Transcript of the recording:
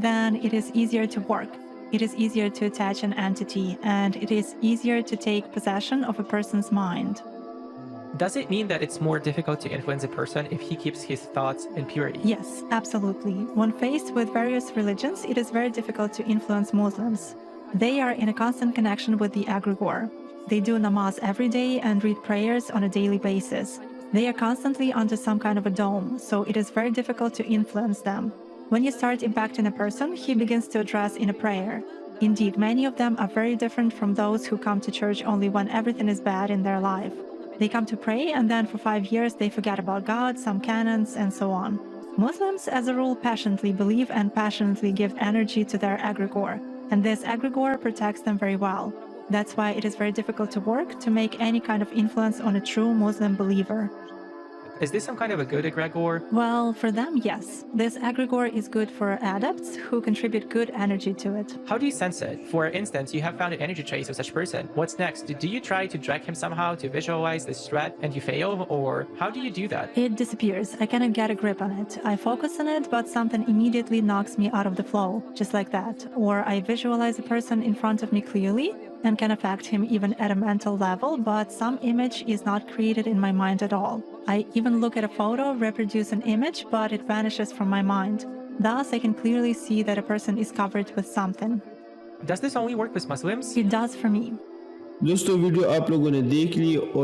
then it is easier to work. It is easier to attach an entity, and it is easier to take possession of a person's mind. Does it mean that it's more difficult to influence a person if he keeps his thoughts in purity? Yes, absolutely. When faced with various religions, it is very difficult to influence Muslims. They are in a constant connection with the egregore. They do namaz every day and read prayers on a daily basis. They are constantly under some kind of a dome, so it is very difficult to influence them. When you start impacting a person, he begins to address in a prayer. Indeed, many of them are very different from those who come to church only when everything is bad in their life. They come to pray, and then for 5 years they forget about God, some canons, and so on. Muslims, as a rule, passionately believe and passionately give energy to their egregore, and this egregore protects them very well. That's why it is very difficult to work to make any kind of influence on a true Muslim believer. Is this some kind of a good egregore? Well, for them, yes. This egregore is good for adepts who contribute good energy to it. How do you sense it? For instance, you have found an energy trace of such person. What's next? Do you try to drag him somehow to visualize this threat and you fail? Or how do you do that? It disappears. I cannot get a grip on it. I focus on it, but something immediately knocks me out of the flow, just like that. Or I visualize a person in front of me clearly and can affect him even at a mental level, but some image is not created in my mind at all. I even look at a photo, reproduce an image, but it vanishes from my mind. Thus, I can clearly see that a person is covered with something. Does this only work with Muslims? It does for me. दोस्तों video आप लोगों ने देख ली और